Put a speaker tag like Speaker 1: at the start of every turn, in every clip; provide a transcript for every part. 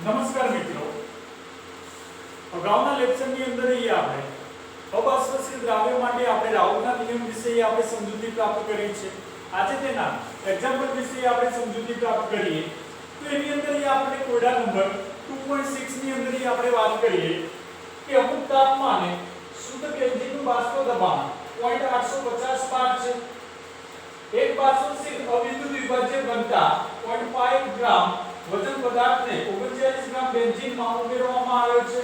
Speaker 1: નમસ્કાર મિત્રો, અગાઉના લેક્ચરની અંદર આપણે અબાષ્પશીલ દ્રાવ્ય માટે આપણે રાઉલના નિયમ વિશે આપણે સમજૂતી પ્રાપ્ત કરી છે. આજે તેના એક્ઝામ્પલ વિશે આપણે સમજૂતી પ્રાપ્ત કરીએ. તો એની અંદર આપણે કોયડા નંબર 2.6 ની અંદર આપણે વાત કરીએ કે અમુક તાપમાને શુદ્ધ બેન્ઝીનનું બાષ્પ દબાણ 0.850 બાર છે. એક બાષ્પશીલ અવિદ્યુત વિભાજ્ય ઘનતા 0.5 ગ્રામ વજન પદાર્થને 39 ગ્રામ બેન્ઝીનમાં ઉમેરવામાં આવ્યો છે.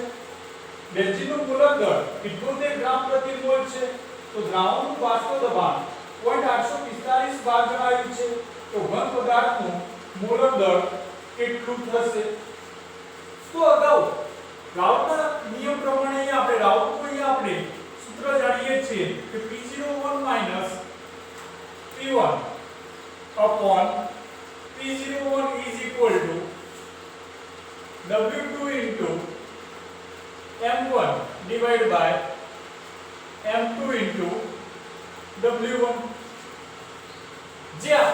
Speaker 1: બેન્ઝીનનું મૂલક દળ 78 ગ્રામ પ્રતિ મોલ છે. તો દ્રાવણનું બાષ્પ દબાણ 0.845 બાર જણાવ્યું છે. તો ઘન પદાર્થનું મૂલક દળ કેટલું થશે? તો અગાઉ રાઉલના નિયમ પ્રમાણે આપણે સૂત્ર જાણીએ છીએ કે P01 P1 upon P01 is equal to W2 into M1 divided by M2 into W1. જ્યાં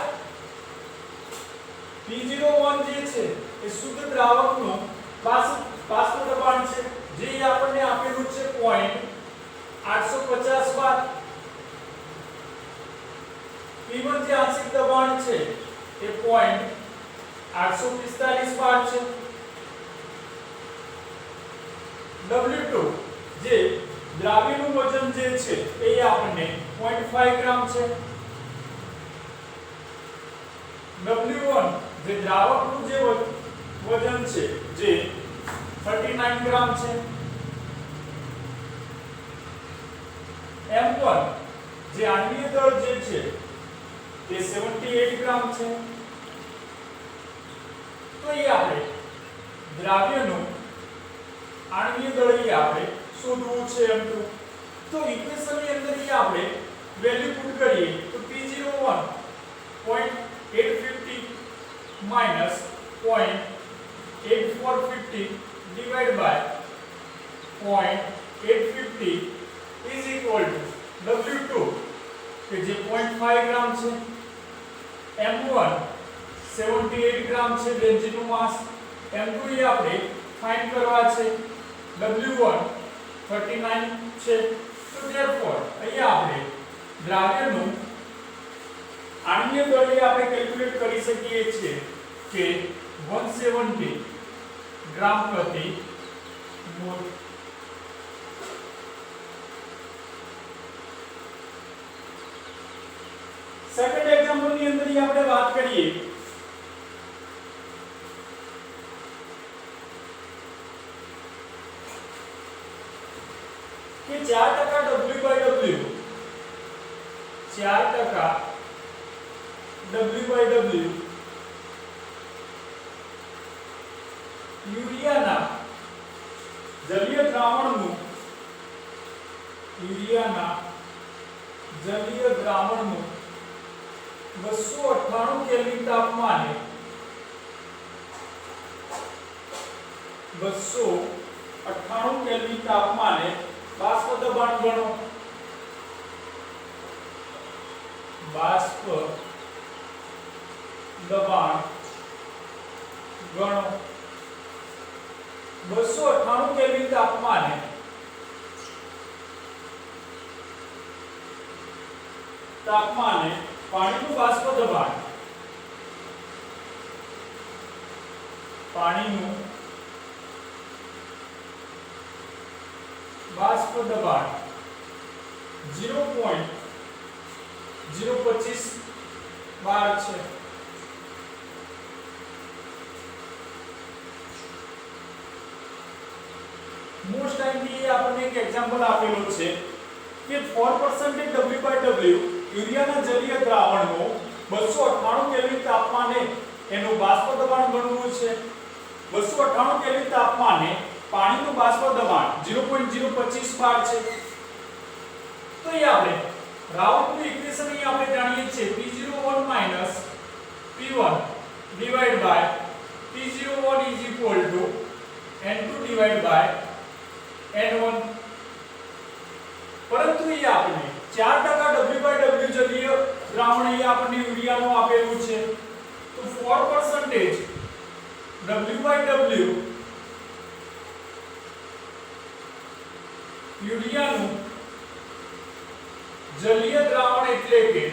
Speaker 1: P01 જે છે એ શુદ્ધ દ્રાવકનું બાષ્પ દબાણ છે, જે આપણને આપેલું છે 0.850 બાર. P1 જે આંશિક દબાણ છે એ 0.845 બાર છે. W2 જે દ્રાવ્યનું વજન જે છે એ આપણને 0.5 ગ્રામ છે. W1 જે દ્રાવકનું જે વજન છે જે 39 ગ્રામ છે. M1 જે આણ્વીય દળ જે છે તે 78 ગ્રામ છે. તો એ આપણે દ્રાવ્યનું આણ્વીય દળ આપણે શોધવું છે M2. તો ઇક્વેશનની અંદર આપણે વેલ્યુ પુટ કરીએ તો P01 0.850 minus 0.8450 divided by 0.850 is equal to W2 કે જે 0.5 ગ્રામ છે, M1 78 ગ્રામ છે બેન્ઝીનનું માસ, M2 એ આપણે ફાઇન્ડ કરવા છે, W1 39 છે. તો therefore અહીંયા આપણે દ્રાવ્યનું આણ્વીય દળ આપણે કેલ્ક્યુલેટ કરી શકીએ છીએ કે 170 ગ્રામ પ્રતિ મોલ. સેકન્ડ એક્ઝામ્પલ ની અંદર આપણે વાત કરીએ કે 4% W/W 4% W/W યુરિયાના જલીય દ્રાવણનું 298 કેલ્વિન તાપમાને 298 કેલ્વિન તાપમાને બાષ્પ દબાણ ગણો. બાષ્પ દબાણ ગણો. 298 કેલ્વિન તાપમાને પાણીનું બાષ્પ દબાણ પાણીનું બાષ્પ દબાણ 0.025 બાર છે. મોસ્ટ ટાઈમલી આપણને એક એક્ઝામ્પલ આપેલો છે કે 4% W/W યુરિયાના જલીય દ્રાવણનું 298 કેલ્વિન તાપમાને એનું બાષ્પ દબાણ ગણવું છે. 298 કેલ્વિન તાપમાને પાણીનું બાષ્પ દબાણ 0.025 બાર છે. તો એ આપણે રાઉલનું ઇક્વેશન આપણે જાણીએ છીએ P01 P1 divided by P01 is equal to N2 divided by N1. પરંતુ એ આપણે 4% W/W જલીય દ્રાવણ આપણને યુરિયાનું આપેલું છે. તો 4% W/W યુરિયાનું જલીય દ્રાવણ એટલે કે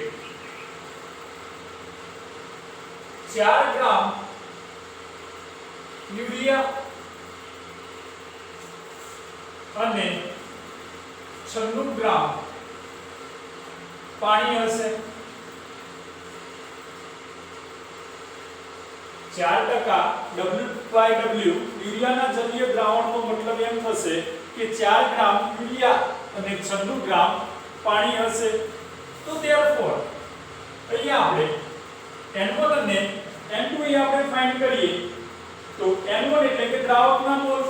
Speaker 1: 4 ગ્રામ યુરિયા અને 96 ગ્રામ પાણી હશે। 4% W/W યુરિયાના જલીય દ્રાવણનો મતલબ એમ થશે કે 4 ગ્રામ યુરિયા અને 96 ગ્રામ પાણી હશે। તો therefore અહીંયા આપણે N1 અને N2 એ આપણે ફાઇન્ડ કરીએ તો N1 એટલે કે દ્રાવકના મોલ,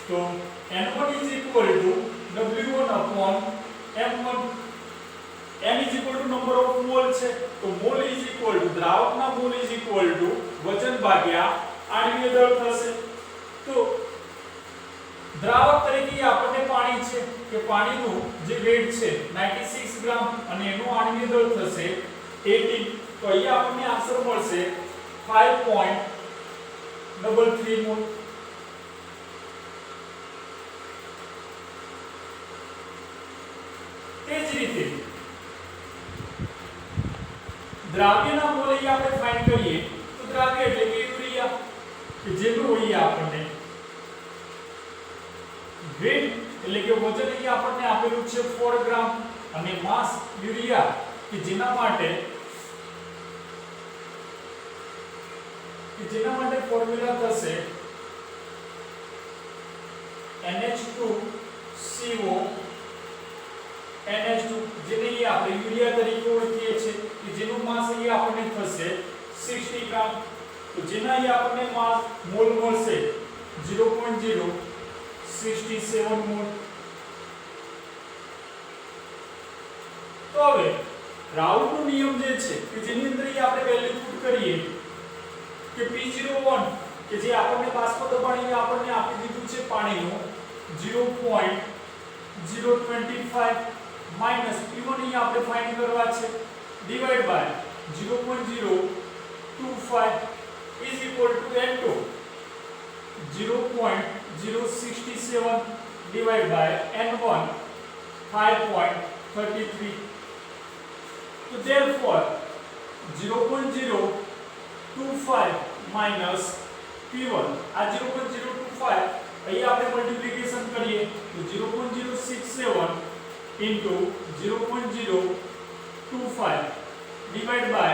Speaker 1: તો N1 W1/M1, M number of mole છે તો મોલ દ્રાવકના મોલ વજન ભાગ્યા આણ્વીય દળ થશે। તો દ્રાવક તરીકે આપણને પાણી છે કે પાણીનું જે વેટ છે 96 ગ્રામ અને એનું આણ્વીય દળ થશે 18, તો અહીંયા આપણને આન્સર મળશે 5.33 મોલ। તે જ રીતે દ્રાવ્યના મોલ અહીંયા આપણે ફાઇન્ડ કરીએ તો દ્રાવ્ય એટલે કે યુરિયા કે જેનું અહીંયા આપણને વેટ એટલે કે વજન અહીંયા આપણને આપેલું છે 4 ગ્રામ અને માસ યુરિયા કે જેના માટે ફોર્મ્યુલા થશે NH2CO NH2 જેને આપણે યુરિયા તરીકે ઓળખીએ છીએ કે જેનું માસ અહીંયા આપણને થશે 60 ગ્રામ, તો જેના અહીંયા આપણને માસ મોલ મળશે 0.067 મોલ। તો હવે રાઉલનો નિયમ જે છે કે જેની અંદર આપણે વેલ્યુ પુટ કરીએ કે P01 કે જે આપણને બાષ્પ દબાણ અહીંયા આપણને આપી દીધું છે પાણીનું 0.025 માઈનસ P1 અહીંયા આપણે ફાઇન્ડ કરવા છે divide by 0.025 is equal to N2 0.067 divided by N1 5.33, so therefore 0.025 minus P1 આ 0.025 અહીંયા આપણે મલ્ટીપ્લિકેશન કરીએ તો 0.067 into 0.025 divided by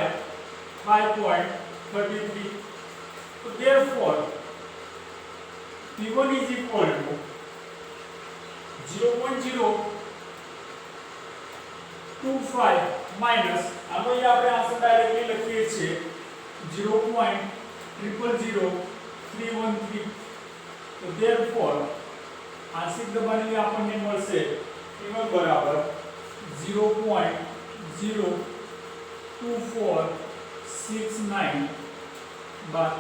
Speaker 1: 5.33, so therefore P1 is equal to 0.025 minus આનો અહીંયા આપણે આન્સર ડાયરેક્ટલી લખીએ છીએ 0.000313, so therefore આંશિક દબાણ આપણને મળશે P1 બરાબર 0.02469 બાર।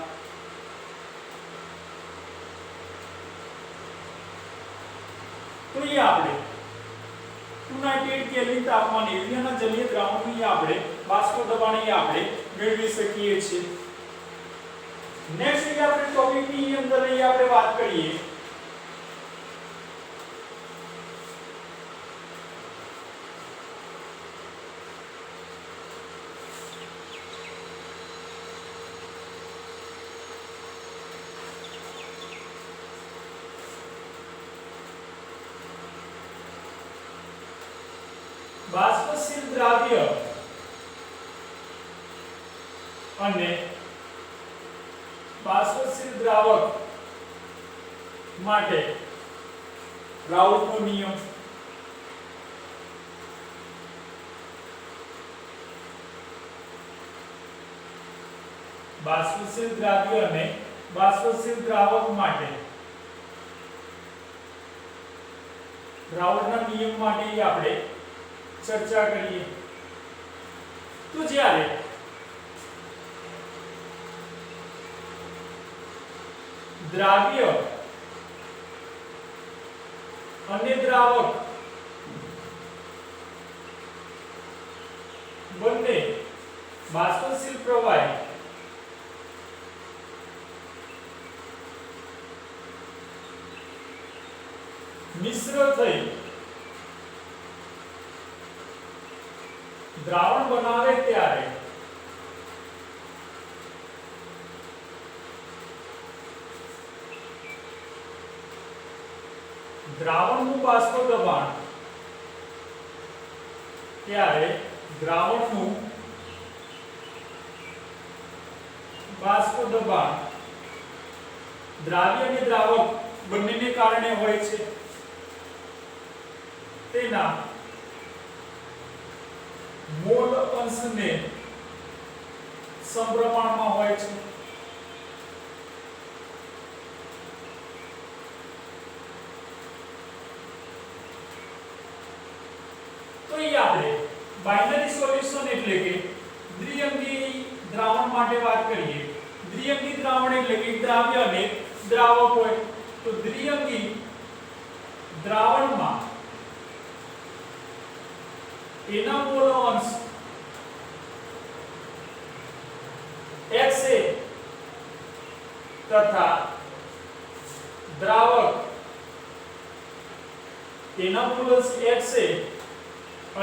Speaker 1: તો ये આપણે 298 કેલ્વિન તાપમાને યુરિયાના જલીય દ્રાવણની આપણે બાષ્પ દબાણ આપણે મેળવી શકીએ છીએ। નેક્સ્ટ આપણે ટોપિકની અંદર આપણે વાત કરીએ બાષ્પશીલ દ્રાવ્ય અને બાષ્પશીલ દ્રાવક માટે રાઉલનો નિયમ। બાષ્પશીલ દ્રાવ્ય અને બાષ્પશીલ દ્રાવક માટે રાઉલના નિયમ માટે આપણે ચર્ચા કરીએ તો જ્યારે દ્રાવ્ય અને દ્રાવક બંને બાષ્પશીલ પ્રવાહી મિશ્ર થઈ દ્રાવણ બનાવે ત્યારે દ્રાવણનું બાષ્પ દબાણ ત્યારે દ્રાવણનું બાષ્પ દબાણ દ્રાવ્ય અને દ્રાવક બંનેને કારણે હોય છે તેના મોલ અંશને સમપ્રમાણમાં હોય છે તો એ આપણે બાઇનરી સોલ્યુશન એટલે કે દ્વિઅંગી દ્રાવણ માટે વાત કરીએ દ્વિઅંગી દ્રાવણ એટલે કે દ્રાવ્ય અને દ્રાવક હોય તો દ્વિઅંગી દ્રાવણમાં એના મોલ અંશ XA તથા દ્રાવક એના મોલ અંશ XA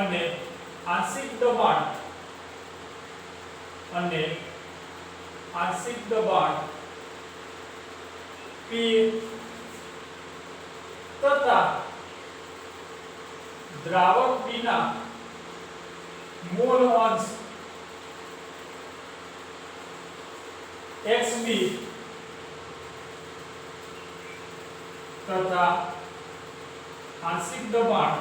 Speaker 1: અને આંશિક દબાણ P તથા દ્રાવક વિના મોલ અંશ XB તથા આંશિક દબાણ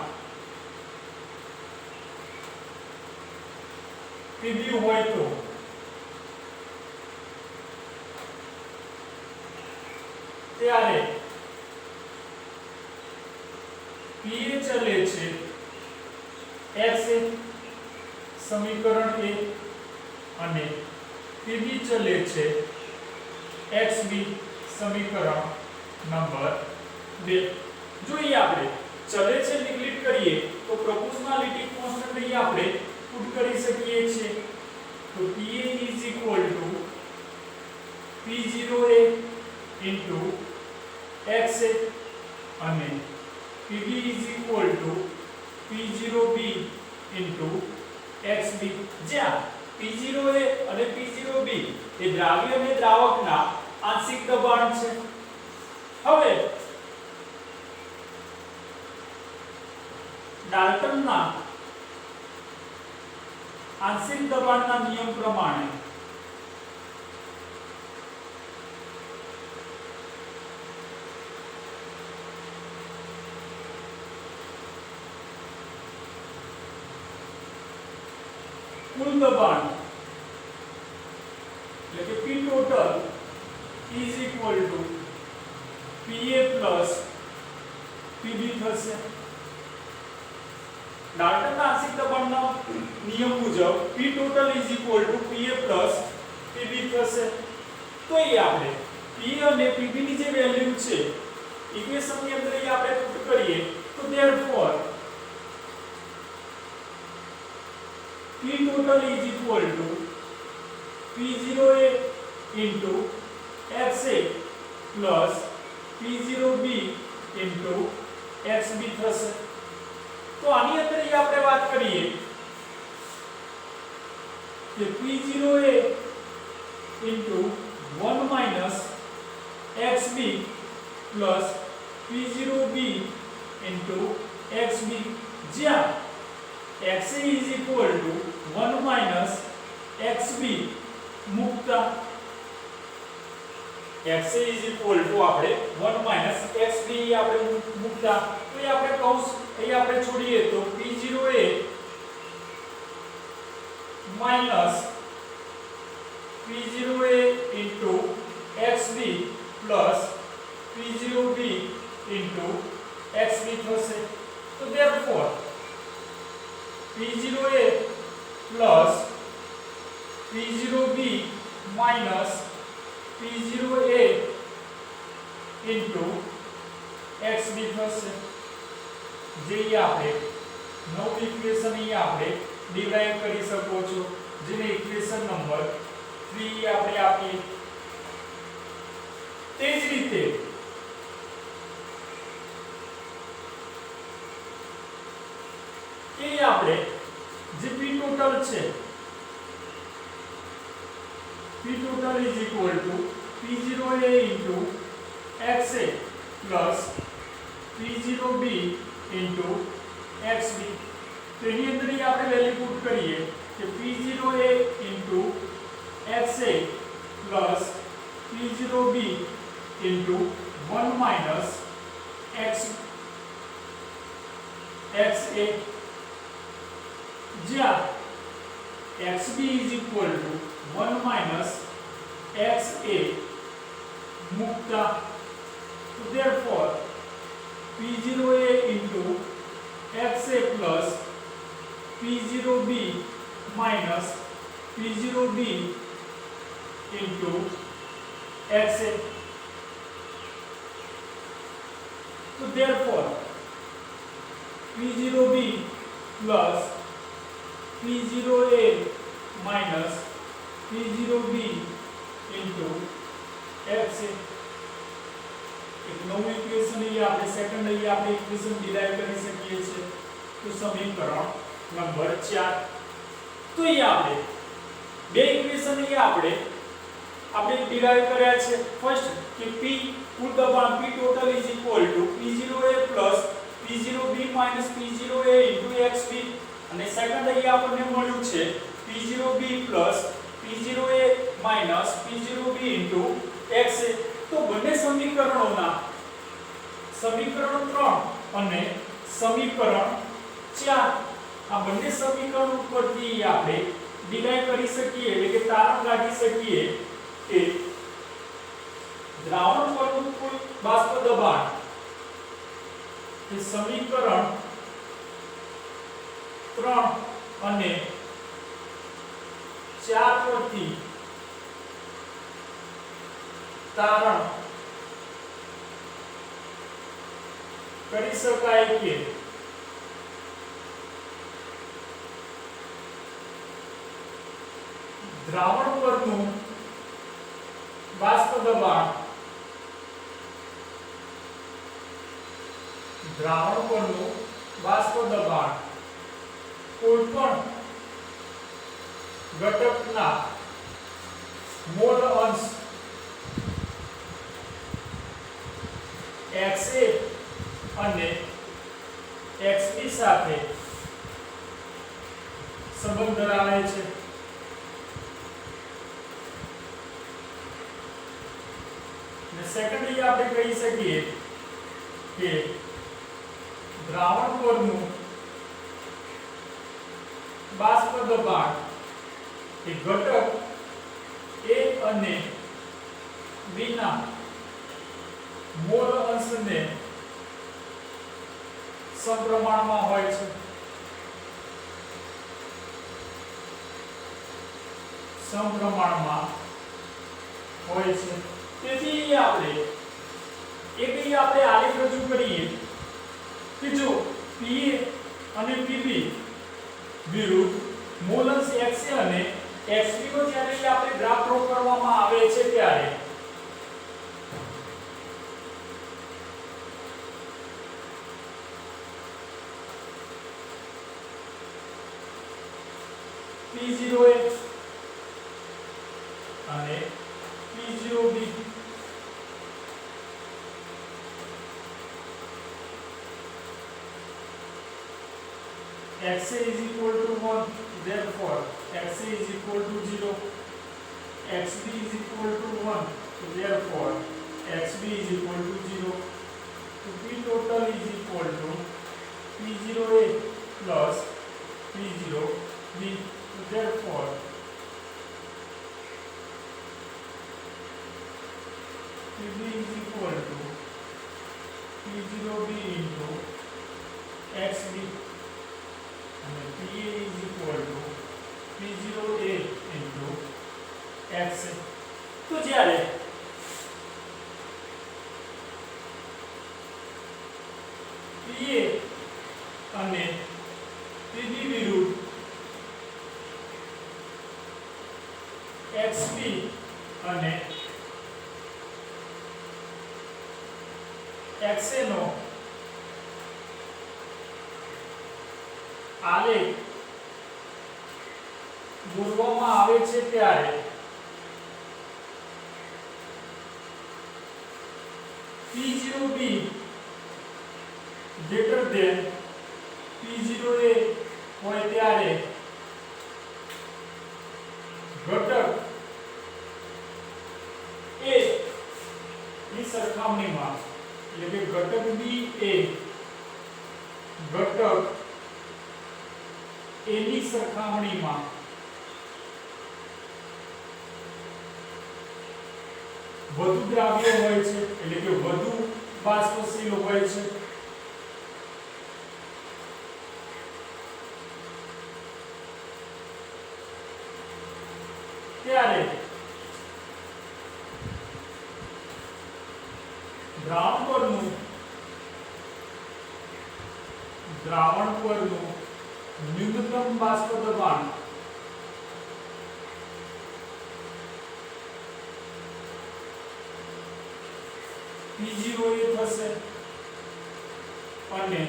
Speaker 1: PB હોય તો ત્યારે PA ચલે છે XA સમીકરણ A અને PB ચલે છે XB સમીકરણ નંબર 2 જોઈએ આપણે ચલે છે નેગ્લેક્ટ કરીએ તો પ્રોપોર્શનાલિટી કોન્સ્ટન્ટ અહીં આપણે પુટ કરી શકીએ છીએ તો PA P0A XA અને PB P0B XB જ્યાં P0A અને P0B એ દ્રાવ્ય અને દ્રાવકના આંશિક દબાણ છે હવે ડાલ્ટનના આંશિક દબાણના નિયમ પ્રમાણે કુલ દબાણ એટલે કે P total is equal to PA plus PB થશે ડાલ્ટનના આંશિક દબાણના નિયમ મુજબ P total is equal to PA plus PB થશે તો એ આપણે P અને PB ની જે વેલ્યુ છે ઇક્વેશનની અંદર એ આપણે પુટ કરીએ તો therefore P total is equal to P0A into XA plus P0B into XB થશે તો આની અંદર એ આપણે વાત કરીએ કે P0A into 1 minus XB plus P0B into XB જ્યાં XA is equal to 1 minus XB મુકતા XA is equal to આપણે 1 minus XB આપણે મુકતા તો એ આપણે કૌંસ અહીં આપણે છોડીએ તો P0A minus P0A into XB plus P0B into XB થશે તો therefore P0A plus P0B minus P0A into XB થશે જે આપણે નવું ઇક્વેશન અહીં આપણે ડિરાઈવ કરી શકો છો જેને ઇક્વેશન નંબર 3 આપણે આપીએ તે જ રીતે કે આપણે જે P total P total is equal to P0A into XA plus P0B into XB. तो એની અંદર આપણે વેલ્યુ પુટ કરીએ કે P0A into XA plus P0B into 1 minus XA, જ્યાં XB is equal to 1 minus XA મુકતા, so therefore P0A into XA plus P0B minus P0B into XA. So therefore P0B plus P0A minus P0B into XA. એક નવું equation અહીંયા આપણે second અહીંયા આપણે equation derive કરી શકીએ છીએ. તો સમીકરણ નંબર 4. તો અહીંયા આપણે બે ઇક્વેશન અહીંયા આપણે ડિરાઈવ કર્યા છે. ફર્સ્ટ કે P કુલ દબાણ P total is equal to P0A plus P0B minus P0A into XB, અને સેકન્ડ અહીંયા આપણને મળ્યું છે P0B plus P0A minus P0B into XA. તો બંને સમીકરણોના સમીકરણ 3 અને સમીકરણ 4 આ બંને સમીકરણ ઉપરથી આપણે ડિરાઈવ કરી શકીએ, એટલે કે તારણ કાઢી શકીએ કે દ્રાવણ પરનું કુલ બાષ્પ દબાણ એ સમીકરણ 3 અને 4 પરથી તારણ કરી શકાય કે દ્રાવણ પરનું બાષ્પ દબાણ કોઈપણ ઘટકના મોલ અંશ XA અને XB સાથે સંબંધ ધરાવે છે. અને સેકન્ડલી આપણે કહી શકીએ કે દ્રાવણ પરનું બાષ્પ દબાણ એ ઘટક A અને B ના મોલ અંશને સમપ્રમાણમાં હોય છે. તેથી આપણે આલેખ રજૂ કરીએ કે જો PA અને PB વિરુદ્ધ મોલ અંશ XA અને XB નો જ્યારે આપણે ગ્રાફ ડ્રો કરવામાં આવે છે ત્યારે P0A અને P0B XA is equal to 1, therefore XA is equal to 0, XB is equal to 1, therefore XB is equal to 0. So P total is equal to P0A plus P0B, therefore PB is equal to P0B into XB, and PA is equal to P0A into XA. તો જ્યારે PA અને PB વિરુદ્ધ XB અને XA નો આલેખ દોરવામાં આવે છે ત્યારે P0B greater than P0A હોય ત્યારે ઘટક A ની સરખામણીમાં એટલે કે ઘટક B એ ઘટક A ની સરખામણીમાં વધુ દ્રાવ્ય હોય છે એટલે કે વધુ બાષ્પશીલ હોય છે ત્યારે દ્રાવણ પરનું ન્યૂનતમ બાષ્પ દબાણ P0A થશે અને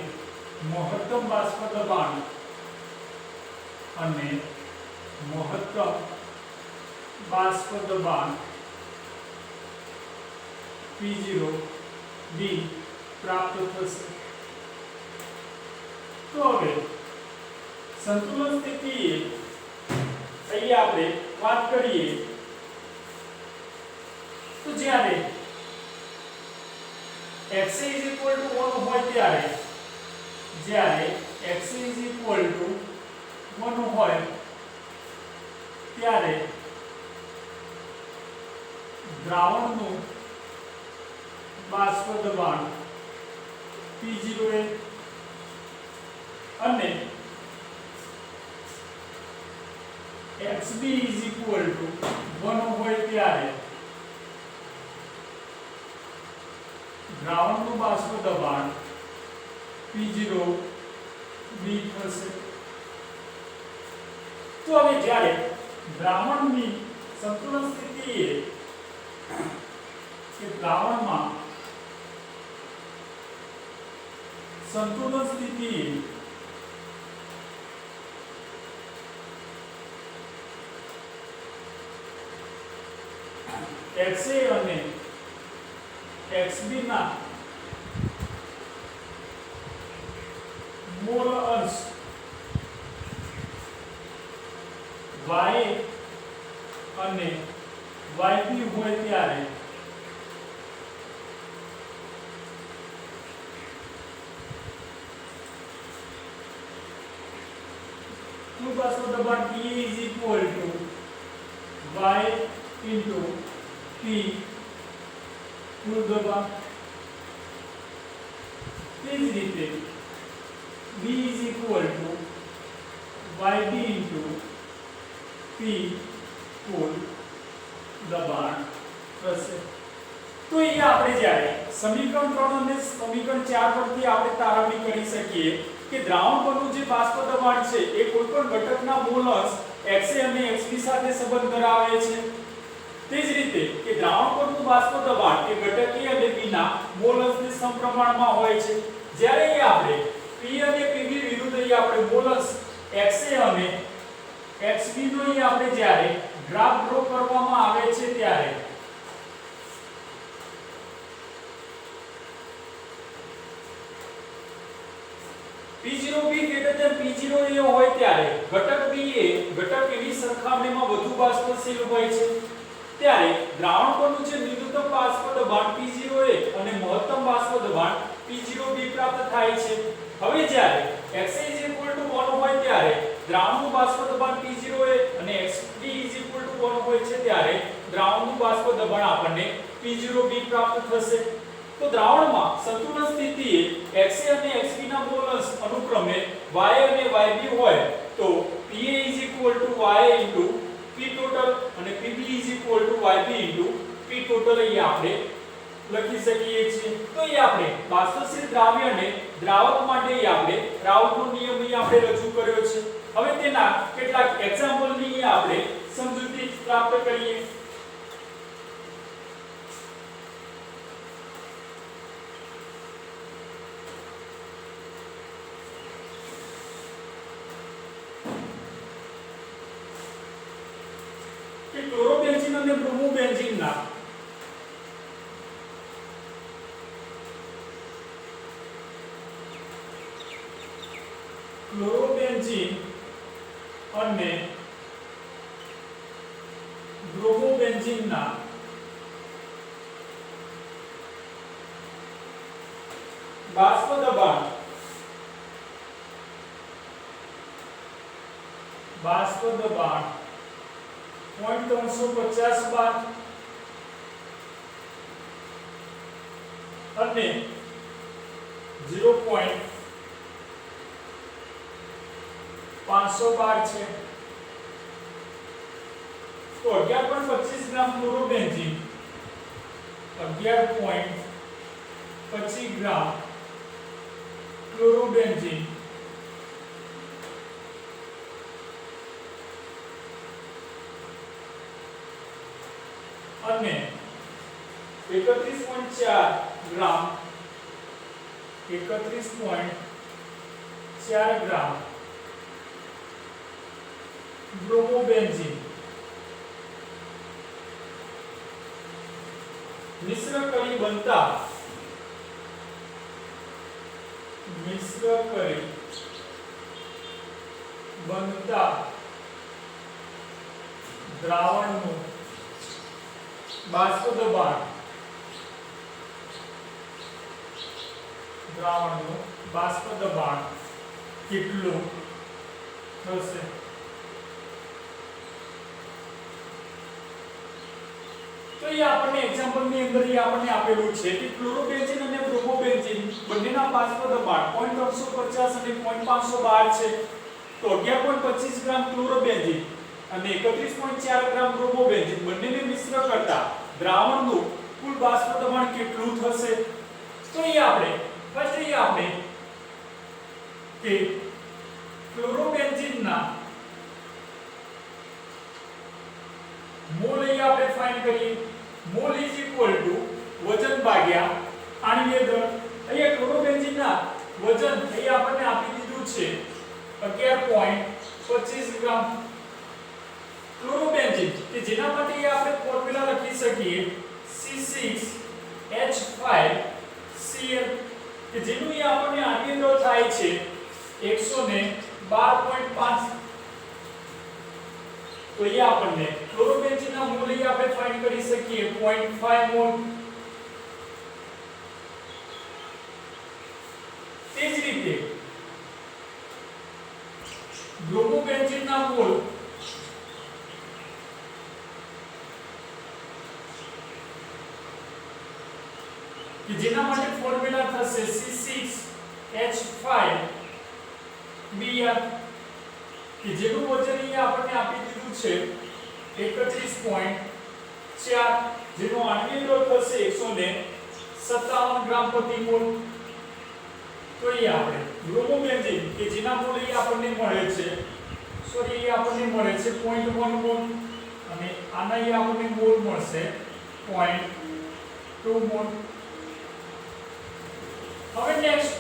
Speaker 1: મહત્તમ બાષ્પ દબાણ P0B પ્રાપ્ત થશે તો હવે સંતુલન સ્થિતિએ અહીં આપણે વાત કરીએ તો જ્યારે xa 1 હોય ત્યારે દ્રાવણનું બાષ્પ દબાણ P0A અને xb 1 હોય ત્યારે દ્રાવણનું બાષ્પ દબાણ P0B થશે તો હવે જ્યારે દ્રાવણની સંતુલન સ્થિતિએ કે દ્રાવણમાં સંતુલન સ્થિતિએ XA અને XB ના મોલ અંશ YA અને YB હોય ત્યારે કુલ બાષ્પ દબાણ PA is equal to Y into P કુલ દબાણ તે જ રીતે B is equal to YB into P કુલ દબાણ થશે તો અહીંયા આપણે જ્યારે સમીકરણ 3 અને સમીકરણ 4 પરથી આપણે તારવણી કરી શકીએ કે દ્રાવણ પરનું જે બાષ્પ દબાણ છે એ કોઈપણ ઘટકના મોલ અંશ XA અને XB સાથે સંબંધ ધરાવે છે તે જ રીતે કે દ્રાવણ પરનું બાષ્પ દબાણ એ ઘટક A અને B ના મોલ અંશને સમપ્રમાણમાં હોય છે જ્યારે એ આપણે P અને PB વિરુદ્ધ અહીં આપણે મોલ અંશ XA અને XB નો અહીં આપણે જ્યારે ગ્રાફ ડ્રો કરવામાં આવે છે ત્યારે P0B greater than P0A હોય ત્યારે ઘટક B એ ઘટક A ની સરખામણીમાં વધુ બાષ્પશીલ હોય છે ત્યારે દ્રાવણ પરનું જે ન્યૂનતમ બાષ્પ દબાણ P0A અને મહત્તમ બાષ્પ દબાણ P0B પ્રાપ્ત થાય છે હવે જ્યારે XA 1 હોય ત્યારે દ્રાવણનું બાષ્પ દબાણ P0A અને XB 1 હોય છે ત્યારે દ્રાવણનું બાષ્પ દબાણ આપણને P0B પ્રાપ્ત થશે તો દ્રાવણમાં સંતુલન સ્થિતિએ XA અને XB ના મોલ અંશ અનુક્રમે YA અને YB હોય તો PA YA P total અને PB YB P total અહીં આપણે લખી શકીએ છીએ તો અહીં આપણે બાષ્પશીલ દ્રાવ્યને દ્રાવક માટે અહીં આપણે રાઉટનો નિયમ અહીં આપણે રજૂ કર્યો છે હવે તેના કેટલાક એક્ઝામ્પલની અહીં આપણે સમજૂતી પ્રાપ્ત કરીએ ક્લોરોબેન્ઝીન અને બ્રોમોબેન્ઝીનના ક્લોરોબેન્ઝીન અને બ્રોમોબેન્ઝીનના બાષ્પ દબાણ 0.350 બાર અને 0.500 બાર છે. તો 11.25 ગ્રામ ક્લોરોબેન્ઝીન 11.25 ગ્રામ ક્લોરોબેન્ઝીન અને 31.4 ગ્રામ 31.4 ગ્રામ બ્રોમોબેન્ઝીન મિશ્ર કરી બનતા દ્રાવણનું બાષ્પ દબાણ કેટલું થશે? તો એ આપણને એક્ઝામ્પલ ની અંદર એ આપણને આપેલું છે કે ક્લોરોબેન્ઝીન અને બ્રોમોબેન્ઝીન બંનેના બાષ્પ દબાણ 0.350 અને 0.512 છે. તો 11.25 ગ્રામ ક્લોરોબેન્ઝીન અને 31.4 ગ્રામ બ્રોમોબેન્ઝીન બંનેને મિશ્ર કરતા દ્રાવણનું કુલ બાષ્પ દબાણ કેટલું થશે? તો એ આપણે કે ક્લોરોબેન્ઝીનના મોલ અહીંયા આપણે ફાઇન્ડ કરીએ. મોલ ઇઝ ઇક્વલ ટુ વજન ભાગ્યા આણ્વીય દળ. અહીંયા ક્લોરોબેન્ઝીનના વજન અહીંયા આપણને આપી દીધું છે 11.25 ગ્રામ. ક્લોરોબેન્ઝીન કે જેના માટે આપણે ફોર્મ્યુલા લખી શકીએ C6H5Cl કે જેનું એ આપણને આણ્વીય દળ થાય છે 112.5. તો ये આપણને ક્લોરોબેન્ઝીનના મોલ આપણે ફાઇન્ડ કરી શકીએ 0.5 મોલ. તે જ રીતે બ્રોમોબેન્ઝીનના મોલ કે જેના માટે ફોર્મ્યુલા થશે C6H5Br કે જેનું વજન અહીંયા આપણને આપી દીધું છે 31.4 જેનો આણ્વીય દળ થશે 157 ગ્રામ પ્રતિ મોલ. તો અહીંયા આપણે બ્રોમોબેન્ઝીન કે જેના મોલ અહીંયા આપણને મળે છે આપણને મળે છે 0.1 મોલ અને આના અહીંયા આપણને મોલ મળશે 0.2 મોલ. હવે નેક્સ્ટ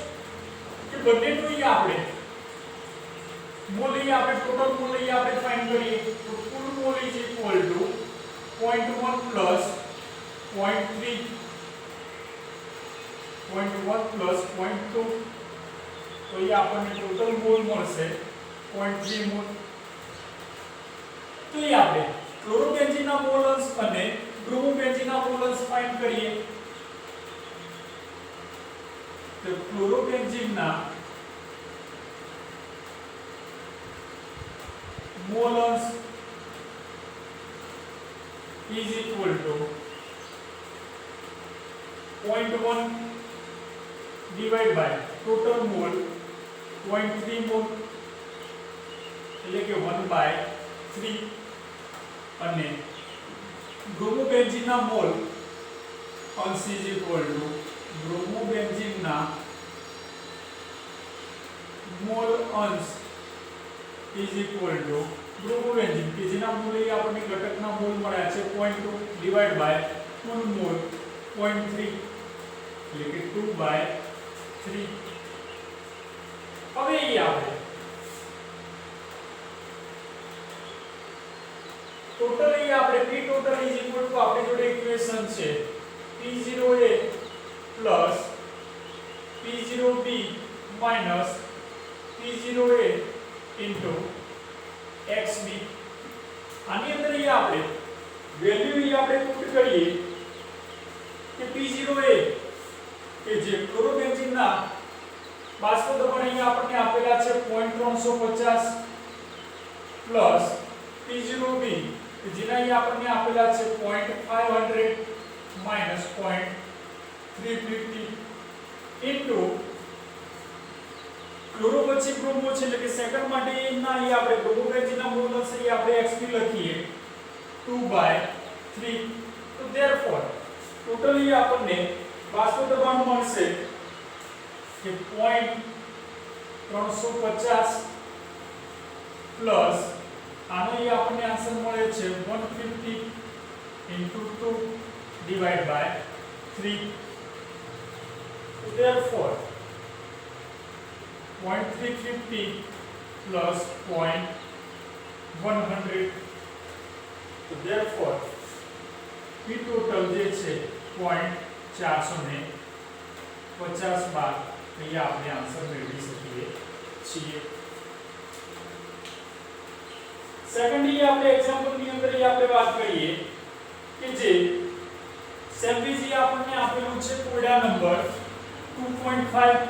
Speaker 1: કે બંનેનું અહીંયા આપણે મોલ આપણે ટોટલ મોલ આપણે ફાઇન્ડ કરીએ તો કુલ mole is equal to 0.1 plus 0.3 0.1 plus 0.2 તો એ આપણને ટોટલ મોલ મળશે 0.3 મોલ. તો એ આપણે ક્લોરોબેન્ઝીનના મોલ્સ અને બ્રોમોબેન્ઝીનના મોલ્સ ફાઇન્ડ કરીએ. તો ક્લોરોબેન્ઝીનના molars is equal to 0.1 divided by total mole 0.3 mole એટલે કે 1/3 અને બ્રોમોબેન્ઝીનના મોલ અંશ is equal to બ્રોમોબેન્ઝીનના મોલ અંશ is equal to બ્રોમોબેન્ઝીન કે જેના મોલ આપણને ઘટકના મોલ મળ્યા છે 0.2 divided by કુલ મોલ 0.3 એટલે કે 2/3. હવે આપણે ટોટલ આપણે P total is equal to આપણી જોડે ઇક્વેશન છે P0A P0B P0A into xb આની અંદર એ આપણે વેલ્યુ એ આપણે પુટ કરીએ કે P0 એ કે જે ક્લોરોબેન્ઝીન ના બાષ્પ દબાણ અહીંયા આપણને આપેલા છે 0.350 પ્લસ P0B કે જેના અહીંયા આપણને આપેલા છે 0.500 માઈનસ 0.350 ઇન્ટુ ક્લોરો પછી બ્રોમો છે એટલે કે સેકન્ડ માટે ના એ આપણે બ્રોમોબેન્ઝીનના મોલ હશે એ આપણે xp લખીએ 2/3 તો ધેરફોર ટોટલી આપણને બાષ્પ દબાણ મળશે કે 0.350 પ્લસ આનો એ આપણને આન્સર મળે છે 150 into 2 divided by 3 so therefore 0.350 plus 0.100 so therefore P total જે છે 0.450 બાદ અહીંયા આપણે આન્સર મેળવી શકીએ છીએ સેકન્ડલી આપણે એક્ઝામ્પલ ની અંદર આપણે વાત કરીએ કે જે સેમ્પીજી આપણને આપેલું છે કોયડા નંબર 2.5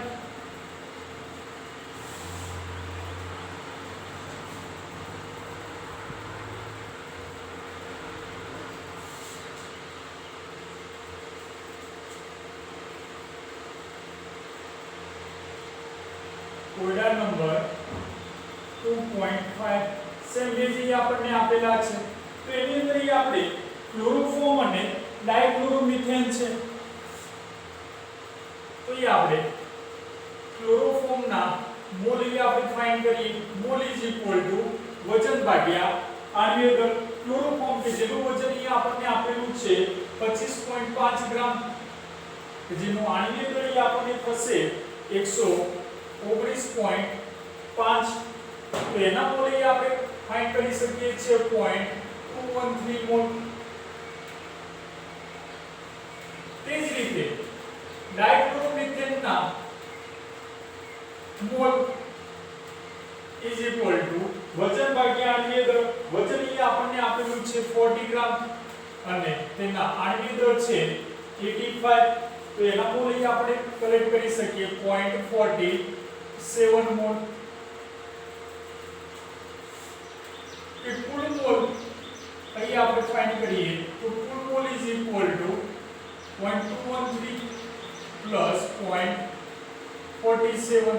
Speaker 1: કોયડા નંબર 2.5 સેમ્પીજી આપણને આપેલા છે તો એની અંદર આપણે ક્લોરોફોર્મ અને ડાયક્લોરોમિથેન છે તો એ આપણે ક્લોરોફોર્મના મોલ આપણે ફાઇન્ડ કરીએ મોલ ઇઝ ઇક્વલ ટુ વજન ભાગ્યા આણ્વીય દળ ક્લોરોફોર્મ કે જેનું વજન આપણને આપેલું છે 25.5 ગ્રામ કે જેનું આણ્વીય દળ આપણને થશે 119.5 તો એના મોલ આપણે ફાઇન્ડ કરી શકીએ છીએ 0.213 મોલ તે જ રીતે ડાયક્લોરોમિથેનના મોલ ઇઝ ઇક્વલ ટુ વજન ભાગ્યા આણ્વીય દળ વજન આપણને આપેલું છે 40 ગ્રામ અને તેના આણ્વીય દળ છે 85 તો એના મોલ આપણે કલેક્ટ કરી શકીએ 0.47 મોલ કે કુલ મોલ અહીં આપણે ફાઇન્ડ કરીએ તો કુલ mole is equal to 0.213 plus 0.47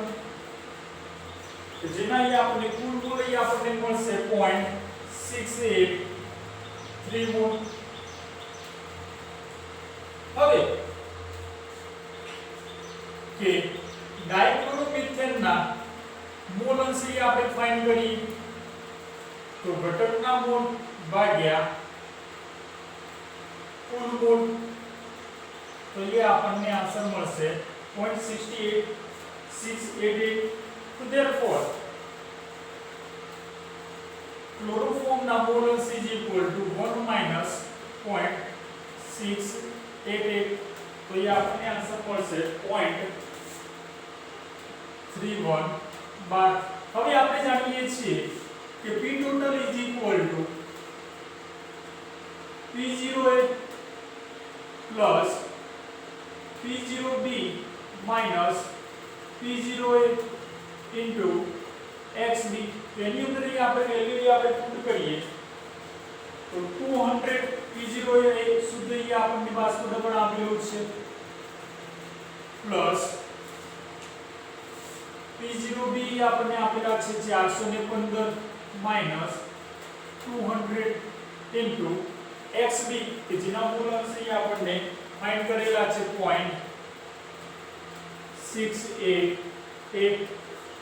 Speaker 1: તો જેના અહીં આપણે કુલ મોલ અહીં આપણને મળશે 0.683 મોલ હવે કે ડાયક્લોરોમિથેનના મોલ અંશ આપણે ફાઇન્ડ કરીએ તો ઘટકના મોલ ભાગ્યા કુલ મોલ તો ये આપણને આન્સર મળશે 0.68688 તો therefore ક્લોરોફોર્મ ના મોલ અંશ ઇઝ ઇક્વલ ટુ 1 માઈનસ 0.688 તો ये આપણને આન્સર મળશે 0.31 બાર હવે આપણે જાણીએ છીએ કે P total is equal to P0A plus P0B minus P0A into XB એની અંદર આપણે વેલ્યુ આપણે પુટ કરીએ તો 200 P0A શુદ્ધ આપણને બાષ્પ દબાણ આપેલું છે પ્લસ P0B આપણને આપેલા છે 415 માઈનસ 200 into XB કે જેના મૂળ અંશ આપણને ફાઇન્ડ કરેલા છે 0.688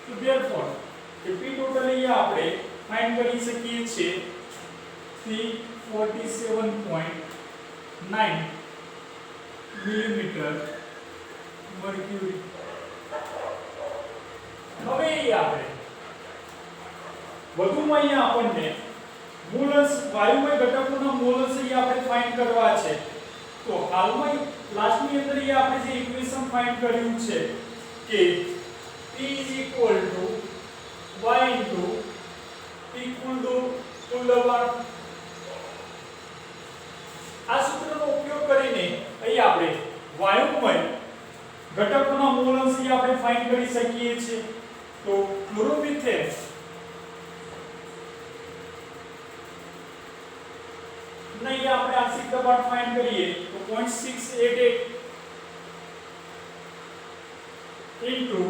Speaker 1: તો therefore કે P total આપણે ફાઇન્ડ કરી શકીએ છીએ 347.9 મિલીમીટર મર્ક્યુરી હવે આપણે વધુમાં અહીંયા આપણને મૂળ અંશ વાયુમય ઘટકોના મૂળ અંશ આપણે ફાઇન્ડ કરવા છે તો હાલમાં લાસ્ટની અંદર આપણે જે ઇક્વેશન ફાઇન્ડ કર્યું છે કે P = 1 y into P કુલ દબાણ. આ સૂત્રનો ઉપયોગ કરીને અહીં આપણે વાયુમય ઘટકોના મોલ અંશ આપણે ફાઇન્ડ કરી શકીએ છીએ. તો ક્લોરોમિથેન નહીં આપણે આંશિક દબાણ ફાઇન્ડ કરીએ તો 0.688 ઇન્ટુ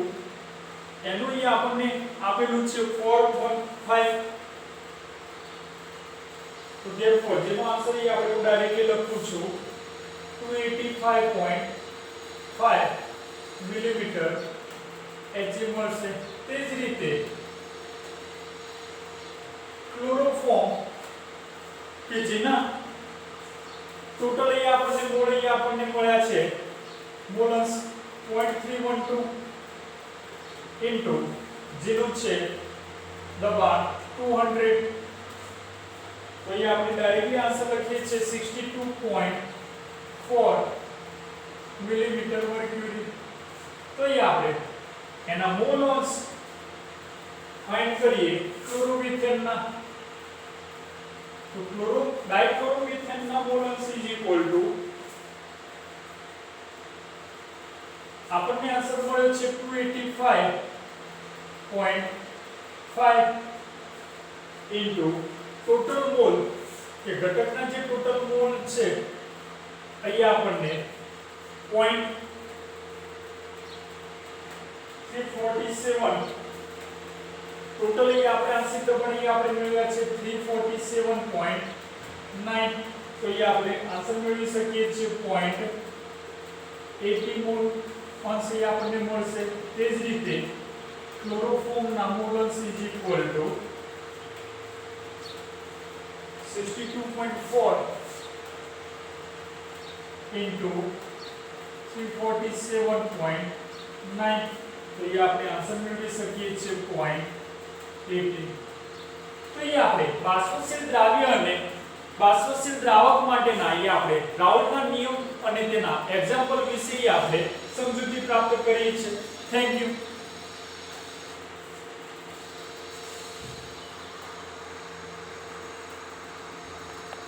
Speaker 1: એનું અહીં આપણને આપેલું છે 415. તો therefore જેનો આન્સર અહીં આપણે હું ડાયરેક્ટલી લખું છું 285.5 મિલીમીટર Hg મળશે. તે જ રીતે ક્લોરોફોર્મ કે જેના ટોટલ અહીં આપણને મળ્યા છે મોલ અંશ 0.312 ઇન્ટુ જેનું છે દબાણ 200. તો અહીં આપણે ડાયરેક્ટલી આન્સર લખીએ છીએ 62.4 મિલીમીટર મર્ક્યુરી. તો અહીં આપણે એના મોલ અંશ ફાઇન્ડ કરીએ ક્લોરોમિથેનના. તો ડાઇક્લોરોમિથેનના મોલ અંશ ઇઝ ઇક્વલ ટુ આપણને આન્સર મળ્યો છે 285.5 ઇન્ટુ ટોટલ મોલ કે ઘટકના જે ટોટલ મોલ છે અહીં આપણને 347 ટોટલી આપણે આંશિક દબાણ આપણે મેળવ્યા છે 347.9. તો અહીં આપણે આન્સર મેળવી શકીએ છીએ 0.80 મોલ અંશ આપણને મળશે. તે જ રીતે ક્લોરોફોર્મના મોલ અંશ ઇઝ ઇક્વલ ટુ 62.4 into 347.9. તો ये આપણે આન્સર મેળવી શકીએ છીએ 0.80. તો ये આપણે બાષ્પશીલ દ્રાવ્ય અને બાષ્પશીલ દ્રાવક માટેના અહીં આપણે રાઉલના નિયમ અને તેના એક્ઝામ્પલ વિશે આપણે સમજૂતી પ્રાપ્ત કરીએ છીએ. Thank you.